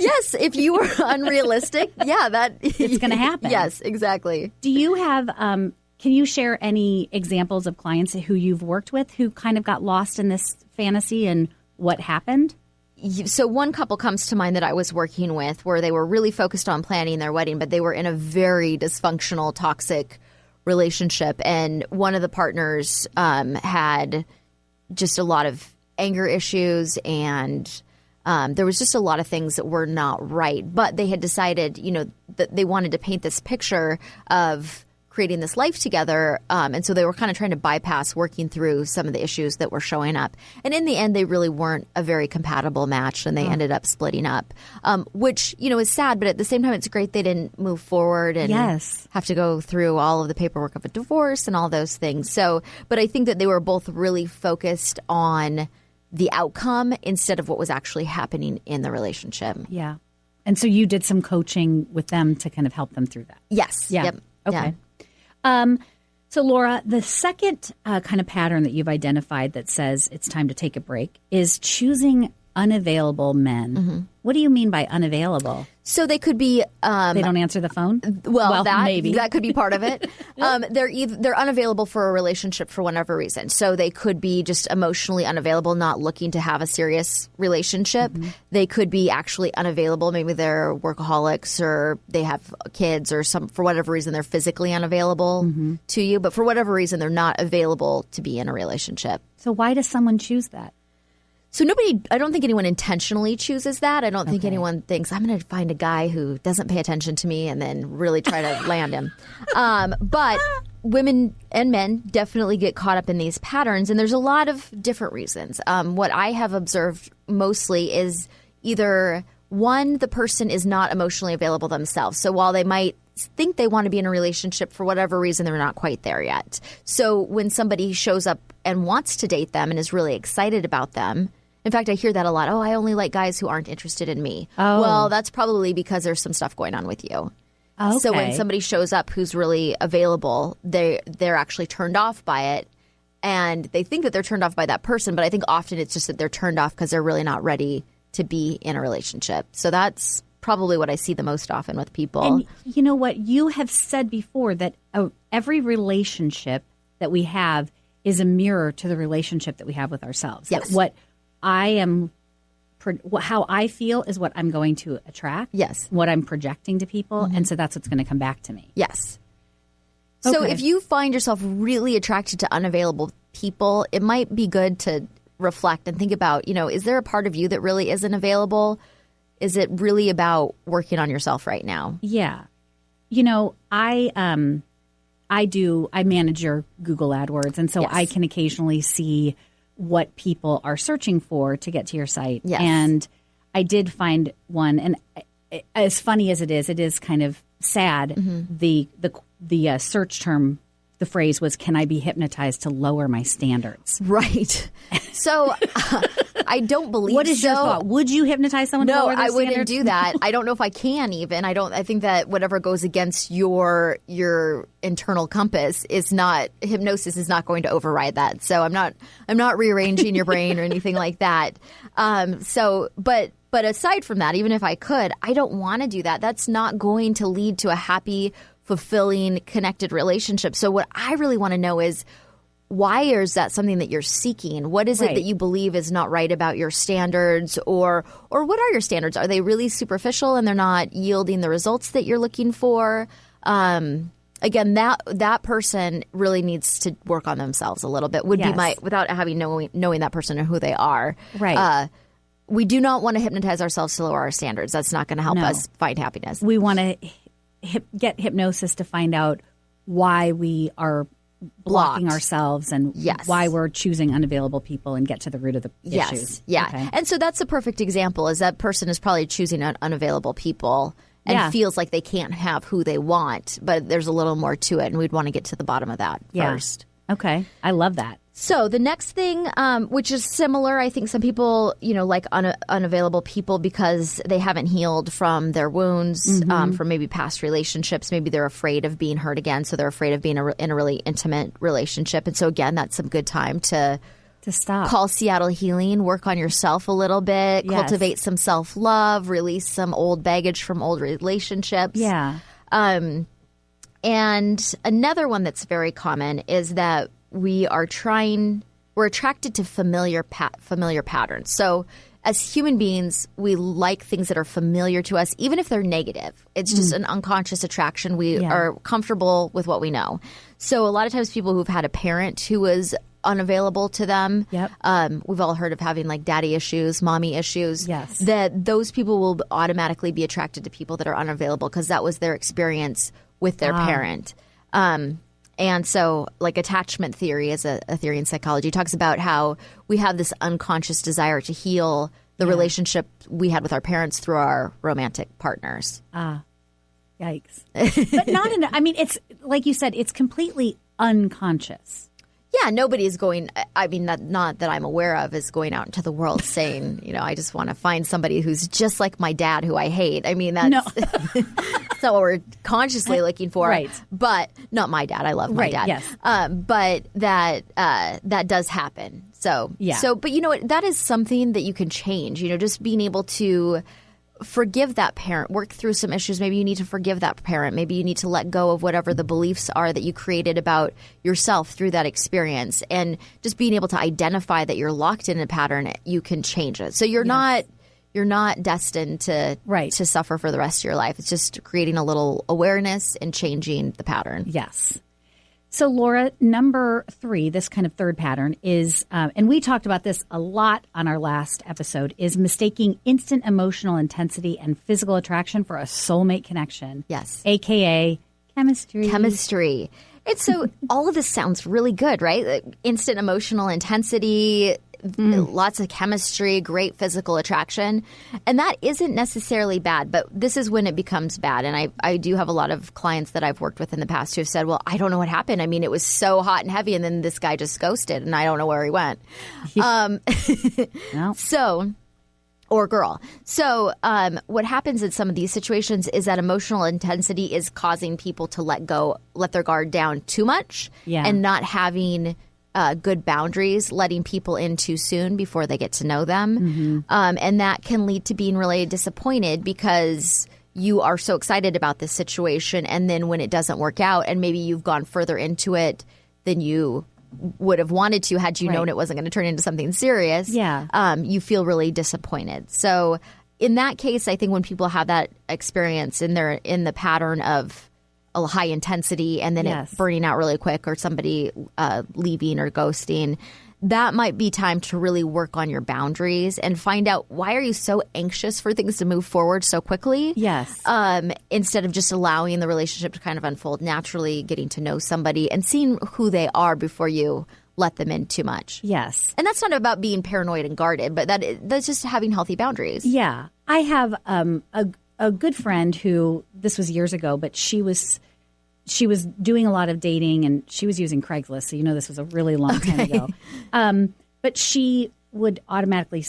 Yes, if you were unrealistic, it's going to happen. Yes, exactly. Do you have, can you share any examples of clients who you've worked with who kind of got lost in this fantasy and what happened? So one couple comes to mind that I was working with where they were really focused on planning their wedding, but they were in a very dysfunctional, toxic relationship. And one of the partners had just a lot of anger issues, and there was just a lot of things that were not right. But they had decided, that they wanted to paint this picture of creating this life together. And so they were kind of trying to bypass working through some of the issues that were showing up. And in the end, they really weren't a very compatible match, and they ended up splitting up, which, is sad. But at the same time, it's great they didn't move forward and have to go through all of the paperwork of a divorce and all those things. So, but I think that they were both really focused on the outcome instead of what was actually happening in the relationship. Yeah. And so you did some coaching with them to kind of help them through that. Yes. Yeah. Yep. Okay. So Laura, the second kind of pattern that you've identified that says it's time to take a break is choosing unavailable men. Mm-hmm. What do you mean by unavailable? So they could be they don't answer the phone. Well, maybe that could be part of it. They're unavailable for a relationship for whatever reason. So they could be just emotionally unavailable, not looking to have a serious relationship. Mm-hmm. They could be actually unavailable. Maybe they're workaholics, or they have kids, or for whatever reason they're physically unavailable to you. But for whatever reason, they're not available to be in a relationship. So why does someone choose that? So I don't think anyone intentionally chooses that. I don't think anyone thinks, I'm going to find a guy who doesn't pay attention to me and then really try to land him. But women and men definitely get caught up in these patterns, and there's a lot of different reasons. What I have observed mostly is either, one, the person is not emotionally available themselves. So while they might think they want to be in a relationship, for whatever reason, they're not quite there yet. So when somebody shows up and wants to date them and is really excited about them, in fact, I hear that a lot. Oh, I only like guys who aren't interested in me. Oh. Well, that's probably because there's some stuff going on with you. Okay. So when somebody shows up who's really available, they're actually turned off by it. And they think that they're turned off by that person. But I think often it's just that they're turned off because they're really not ready to be in a relationship. So that's probably what I see the most often with people. And you know what? You have said before that every relationship that we have is a mirror to the relationship that we have with ourselves. Yes. That what I am, how I feel is what I'm going to attract. Yes. What I'm projecting to people. Mm-hmm. And so that's what's going to come back to me. Yes. So if you find yourself really attracted to unavailable people, it might be good to reflect and think about, is there a part of you that really isn't available? Is it really about working on yourself right now? Yeah. I manage your Google AdWords. And so I can occasionally see what people are searching for to get to your site. Yes. And I did find one, and as funny as it is kind of sad. Mm-hmm. The search term the phrase was, "Can I be hypnotized to lower my standards?" Right. So I don't believe. What is your thought? Would you hypnotize someone? No, to lower their I wouldn't standards? do that. I don't know if I can even. I think that whatever goes against your internal compass is not, hypnosis is not going to override that. So I'm not rearranging your brain or anything like that. But aside from that, even if I could, I don't want to do that. That's not going to lead to a happy, fulfilling, connected relationship. So what I really want to know is, why is that something that you're seeking? What is it that you believe is not right about your standards, or what are your standards? Are they really superficial and they're not yielding the results that you're looking for? Again, that person really needs to work on themselves a little bit. Would be my, without having knowing that person or who they are. Right. We do not want to hypnotize ourselves to lower our standards. That's not going to help us find happiness. We want to get hypnosis to find out why we are blocking ourselves and why we're choosing unavailable people and get to the root of the issue. Yeah. Okay. And so that's a perfect example, is that person is probably choosing unavailable people and feels like they can't have who they want, but there's a little more to it, and we'd want to get to the bottom of that first. Okay. I love that. So the next thing, which is similar, I think some people, like unavailable people because they haven't healed from their wounds, from maybe past relationships. Maybe they're afraid of being hurt again, so they're afraid of being in a really intimate relationship. And so again, that's some good time to stop. Call Seattle Healing, work on yourself a little bit, cultivate some self-love, release some old baggage from old relationships. Yeah. And another one that's very common is that we're attracted to familiar patterns. So as human beings, we like things that are familiar to us, even if they're negative. It's just an unconscious attraction. We are comfortable with what we know. So a lot of times people who've had a parent who was unavailable to them, we've all heard of having like daddy issues, mommy issues, that those people will automatically be attracted to people that are unavailable because that was their experience with their parent. And so, like, attachment theory is a theory in psychology. It talks about how we have this unconscious desire to heal the relationship we had with our parents through our romantic partners. Yikes. But not in, I mean, it's like you said, it's completely unconscious. Yeah, nobody is going, I mean, not that I'm aware of, is going out into the world saying, I just want to find somebody who's just like my dad who I hate. I mean, that's not what we're consciously looking for. Right. But not my dad. I love my dad. Yes. But that does happen. So, but you know what? That is something that you can change. Just being able to forgive that parent, work through some issues. Maybe you need to forgive that parent. Maybe you need to let go of whatever the beliefs are that you created about yourself through that experience. And just being able to identify that you're locked in a pattern, you can change it. So you're not destined to suffer for the rest of your life. It's just creating a little awareness and changing the pattern. Yes. So, Laura, number 3, this kind of third pattern is, and we talked about this a lot on our last episode, is mistaking instant emotional intensity and physical attraction for a soulmate connection. Yes. AKA chemistry. Chemistry. It's so, all of this sounds really good, right? Instant emotional intensity, lots of chemistry, great physical attraction. And that isn't necessarily bad, but this is when it becomes bad. And I do have a lot of clients that I've worked with in the past who have said, well, I don't know what happened. I mean, it was so hot and heavy, and then this guy just ghosted, and I don't know where he went. So, or girl. So what happens in some of these situations is that emotional intensity is causing people to let their guard down too much and not having good boundaries, letting people in too soon before they get to know them. And that can lead to being really disappointed because you are so excited about this situation, and then when it doesn't work out and maybe you've gone further into it than you would have wanted to had you known it wasn't going to turn into something serious, you feel really disappointed. So in that case, I think when people have that experience and they're in the pattern of a high intensity and then it burning out really quick, or somebody leaving or ghosting, that might be time to really work on your boundaries and find out, why are you so anxious for things to move forward so quickly? Yes. Instead of just allowing the relationship to kind of unfold naturally, getting to know somebody and seeing who they are before you let them in too much. Yes. And that's not about being paranoid and guarded, but that's just having healthy boundaries. Yeah. I have a good friend who, this was years ago, but she she was doing a lot of dating, and she was using Craigslist. So, this was a really long time ago. But she would automatically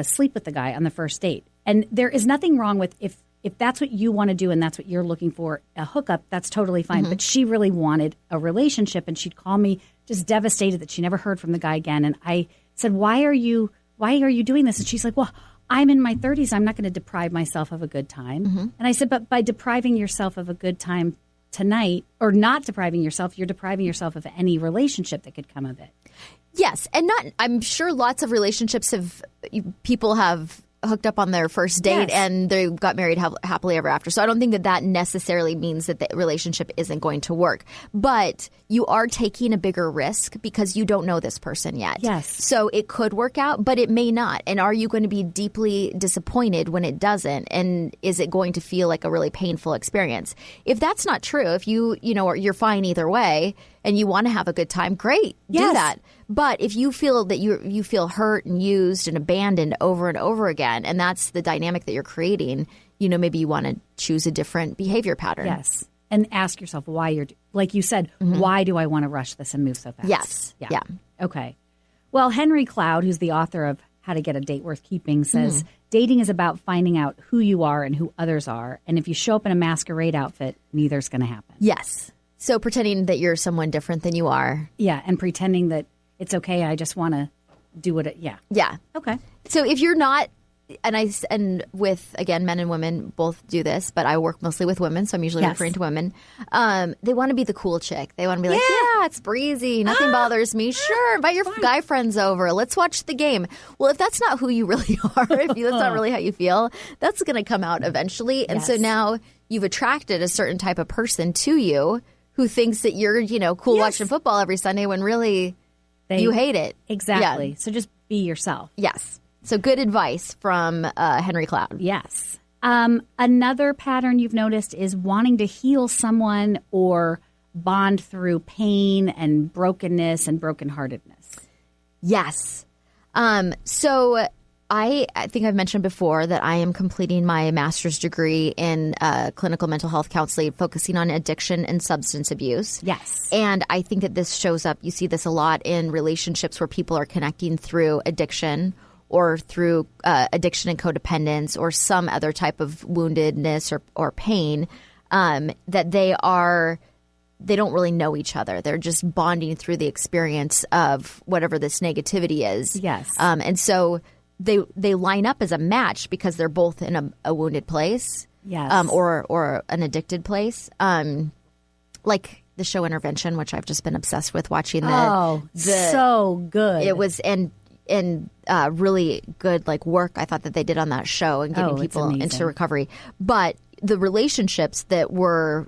sleep with the guy on the first date. And there is nothing wrong with if that's what you want to do and that's what you're looking for, a hookup, that's totally fine. But she really wanted a relationship, and she'd call me just devastated that she never heard from the guy again. And I said, why are you doing this? And she's like, well, I'm in my 30s. I'm not going to deprive myself of a good time. And I said, but by depriving yourself of a good time tonight, or not depriving yourself, you're depriving yourself of any relationship that could come of it. Yes. And I'm sure lots of relationships people have hooked up on their first date and they got married happily ever after. So I don't think that necessarily means that the relationship isn't going to work. But you are taking a bigger risk because you don't know this person yet. Yes. So it could work out, but it may not. And are you going to be deeply disappointed when it doesn't? And is it going to feel like a really painful experience? If that's not true, if you're fine either way and you want to have a good time, great, do that. But if you feel that you feel hurt and used and abandoned over and over again, and that's the dynamic that you're creating, maybe you want to choose a different behavior pattern. Yes. And ask yourself why like you said, why do I want to rush this and move so fast? Yes. Yeah. Okay. Well, Henry Cloud, who's the author of How to Get a Date Worth Keeping, says dating is about finding out who you are and who others are. And if you show up in a masquerade outfit, neither's going to happen. Yes. So pretending that you're someone different than you are. Yeah. And pretending that it's okay. I just want to do it. Yeah. Okay. So if you're not, and with, again, men and women both do this, but I work mostly with women, so I'm usually referring to women. They want to be the cool chick. They want to be like, yeah, it's breezy. Nothing bothers me. Sure. Invite your guy friends over. Let's watch the game. Well, if that's not who you really are, if that's not really how you feel, that's going to come out eventually. And so now you've attracted a certain type of person to you who thinks that you're, cool watching football every Sunday when really you hate it. Exactly. Yeah. So just be yourself. Yes. So good advice from Henry Cloud. Yes. Another pattern you've noticed is wanting to heal someone or bond through pain and brokenness and brokenheartedness. Yes. So I think I've mentioned before that I am completing my master's degree in clinical mental health counseling, focusing on addiction and substance abuse. Yes. And I think that this shows up. You see this a lot in relationships where people are connecting through addiction or through addiction and codependence or some other type of woundedness or pain, that they don't really know each other. They're just bonding through the experience of whatever this negativity is. Yes. And so they line up as a match because they're both in a wounded place. Yes. Or an addicted place. Like the show Intervention, which I've just been obsessed with watching. So good. It was and really good work I thought that they did on that show and getting people into recovery. But the relationships that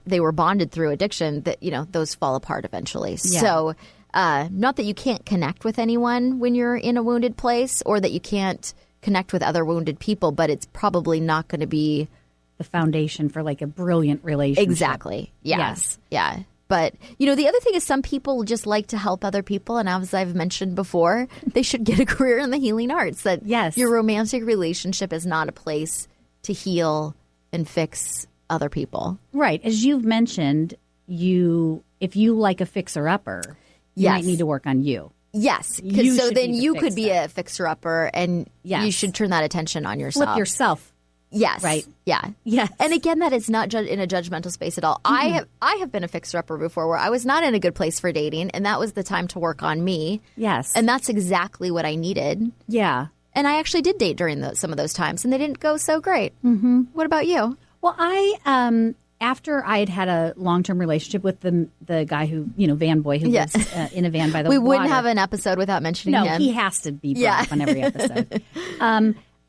they were bonded through addiction, that those fall apart eventually. Yeah. So not that you can't connect with anyone when you're in a wounded place or that you can't connect with other wounded people, but it's probably not going to be the foundation for a brilliant relationship. Exactly. Yeah. Yes. Yeah. But, the other thing is some people just like to help other people. And as I've mentioned before, they should get a career in the healing arts. That your romantic relationship is not a place to heal and fix other people. Right. As you've mentioned, if you like a fixer-upper, you might need to work on you. Yes. So then you could be a fixer-upper and you should turn that attention on yourself. Flip yourself. Yes. Right. Yeah. Yes. And again, that is not in a judgmental space at all. Mm-hmm. I have been a fixer-upper before where I was not in a good place for dating, and that was the time to work on me. Yes. And that's exactly what I needed. Yeah. And I actually did date during some of those times, and they didn't go so great. Mm-hmm. What about you? Well, I after I had a long-term relationship with the guy who, Van Boy, who was in a van by the water. We water. wouldn't have an episode without mentioning him. No, he has to be brought up on every episode.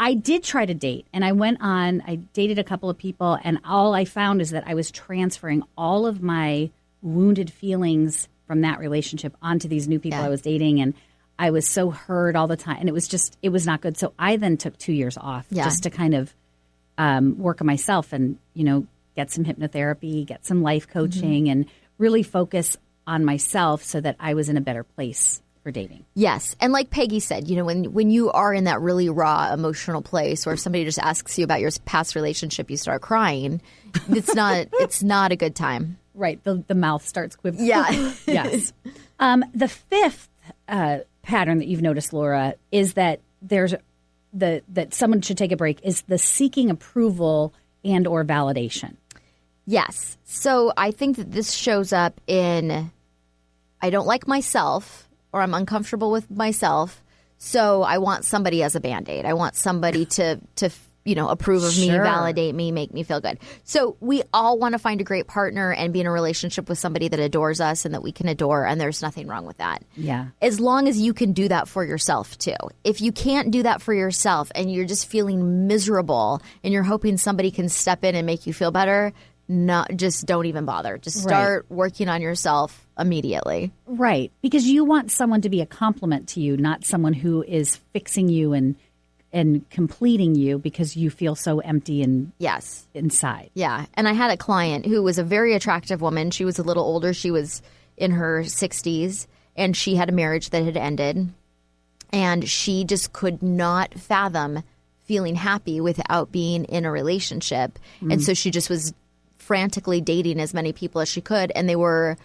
I did try to date, and I dated a couple of people, and all I found is that I was transferring all of my wounded feelings from that relationship onto these new people I was dating, and I was so hurt all the time, and it was not good. So I then took 2 years off just to kind of work on myself and, get some hypnotherapy, get some life coaching, and really focus on myself so that I was in a better place for dating. Yes. And like Peggy said, when you are in that really raw emotional place, or if somebody just asks you about your past relationship, you start crying, it's not a good time. Right. The mouth starts quivering. Yeah. Yes. The fifth pattern that you've noticed, Laura, is that there's that someone should take a break is the seeking approval and or validation. Yes. So I think that this shows up in I don't like myself or I'm uncomfortable with myself, so I want somebody as a Band-Aid. I want somebody to approve of me, validate me, make me feel good. So we all want to find a great partner and be in a relationship with somebody that adores us and that we can adore, and there's nothing wrong with that. Yeah. As long as you can do that for yourself, too. If you can't do that for yourself and you're just feeling miserable and you're hoping somebody can step in and make you feel better, just don't even bother. Just start working on yourself immediately. Right. Because you want someone to be a compliment to you, not someone who is fixing you and completing you because you feel so empty and inside. Yeah. And I had a client who was a very attractive woman. She was a little older. She was in her 60s, and she had a marriage that had ended. And she just could not fathom feeling happy without being in a relationship. And so she just was frantically dating as many people as she could. And they were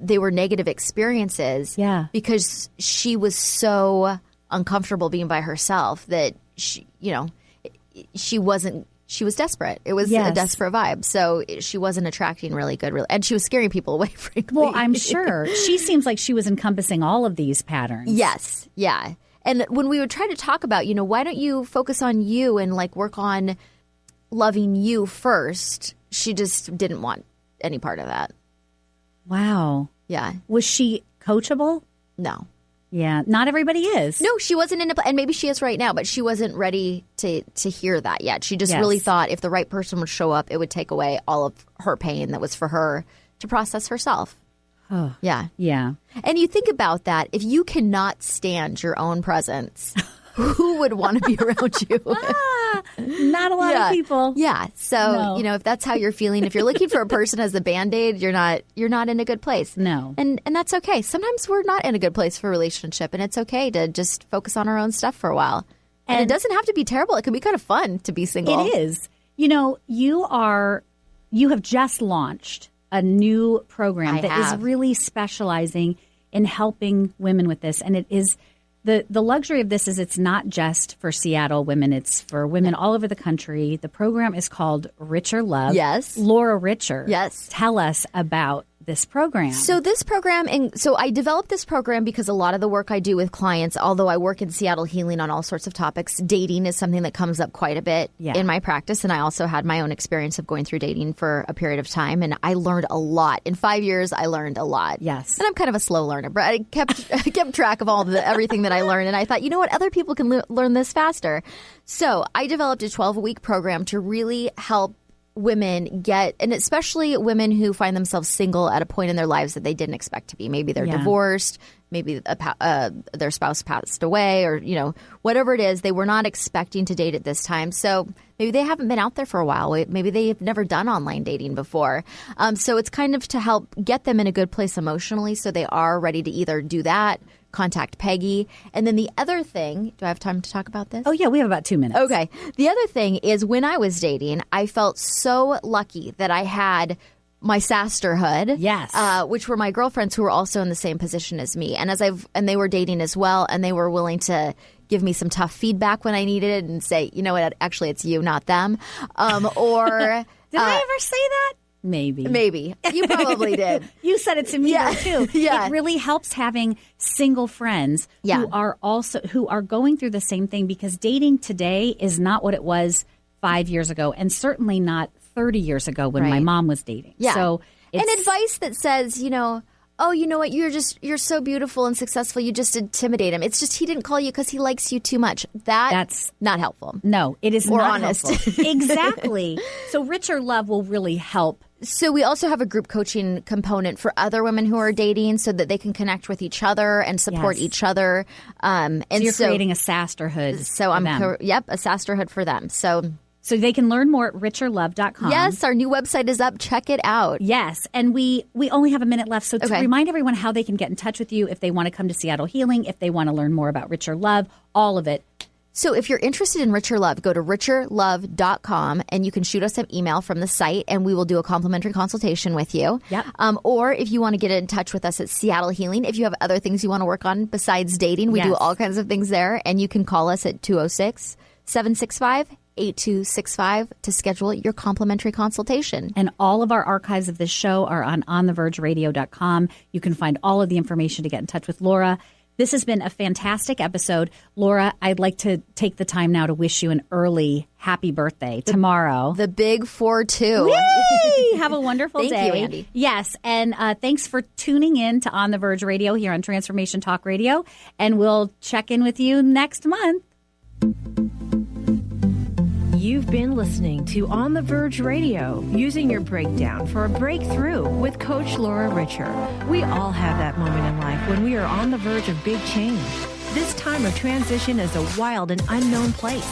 negative experiences because she was so uncomfortable being by herself that she was desperate. It was a desperate vibe. So she wasn't attracting really good, and she was scaring people away, frankly. Well, I'm sure. She seems like she was encompassing all of these patterns. Yes. Yeah. And when we would try to talk about, why don't you focus on you and work on loving you first, she just didn't want any part of that. Wow. Yeah. Was she coachable? No. Yeah, not everybody is. No, she wasn't and maybe she is right now, but she wasn't ready to hear that yet. She just really thought if the right person would show up, it would take away all of her pain that was for her to process herself. Oh. Yeah. Yeah. And you think about that, if you cannot stand your own presence, who would want to be around you? Not a lot of people. Yeah. So, if that's how you're feeling, if you're looking for a person as a Band-Aid, you're not in a good place. No. And that's okay. Sometimes we're not in a good place for a relationship, and it's okay to just focus on our own stuff for a while. And it doesn't have to be terrible. It can be kind of fun to be single. It is. You have just launched a new program is really specializing in helping women with this. And it is the luxury of this is it's not just for Seattle women. It's for women all over the country. The program is called Richer Love. Yes. Laura Richer. Yes. Tell us about this program. So this program, so I developed this program because a lot of the work I do with clients, although I work in Seattle healing on all sorts of topics, dating is something that comes up quite a bit in my practice. And I also had my own experience of going through dating for a period of time. And I learned a lot. In 5 years, I learned a lot. Yes. And I'm kind of a slow learner, but I kept track of everything that I learned. And I thought, you know what, other people can learn this faster. So I developed a 12-week program to really help women get, and especially women who find themselves single at a point in their lives that they didn't expect to be. Maybe they're divorced, maybe their spouse passed away, or whatever it is, they were not expecting to date at this time. So maybe they haven't been out there for a while. Maybe they've never done online dating before. So it's kind of to help get them in a good place emotionally, so they are ready to either do that, contact Peggy. And then the other thing, do I have time to talk about this? Oh, yeah, we have about 2 minutes. Okay. The other thing is when I was dating, I felt so lucky that I had my sisterhood. Yes. Which were my girlfriends who were also in the same position as me. And they were dating as well, and they were willing to give me some tough feedback when I needed it and say, you know what, actually it's you, not them. Or did I ever say that? Maybe. You probably did. You said it to me too. Yeah. It really helps having single friends who are going through the same thing, because dating today is not what it was 5 years ago, and certainly not 30 years ago when my mom was dating. Yeah. So and advice that says, oh, you know what, you're so beautiful and successful, you just intimidate him. It's just he didn't call you because he likes you too much. That's not helpful. No, it is or not honest. Helpful. Exactly. So Richer Love will really help. So we also have a group coaching component for other women who are dating, so that they can connect with each other and support each other. And so you're creating a sisterhood. So I'm a sisterhood for them. So they can learn more at richerlove.com. Yes, our new website is up. Check it out. Yes, and we only have a minute left. So to remind everyone how they can get in touch with you if they want to come to Seattle Healing, if they want to learn more about Richer Love, all of it. So if you're interested in Richer Love, go to richerlove.com and you can shoot us an email from the site and we will do a complimentary consultation with you. Yep. Or if you want to get in touch with us at Seattle Healing, if you have other things you want to work on besides dating, we do all kinds of things there. And you can call us at 206-765-8265 to schedule your complimentary consultation. And all of our archives of this show are on onthevergeradio.com. You can find all of the information to get in touch with Laura. This has been a fantastic episode. Laura, I'd like to take the time now to wish you an early happy birthday tomorrow. The big 4-2. Yay! Have a wonderful day. Thank you, Andy. Yes, and thanks for tuning in to On the Verge Radio here on Transformation Talk Radio. And we'll check in with you next month. You've been listening to On the Verge Radio, using your breakdown for a breakthrough with Coach Laura Richer. We all have that moment in life when we are on the verge of big change. This time of transition is a wild and unknown place.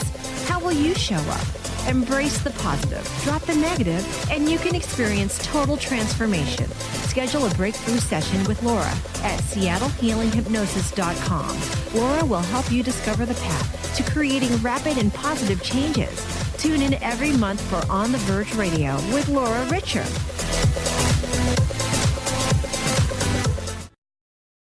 How will you show up? Embrace the positive, drop the negative, and you can experience total transformation. Schedule a breakthrough session with Laura at seattlehealinghypnosis.com. Laura will help you discover the path to creating rapid and positive changes. Tune in every month for On the Verge Radio with Laura Richer.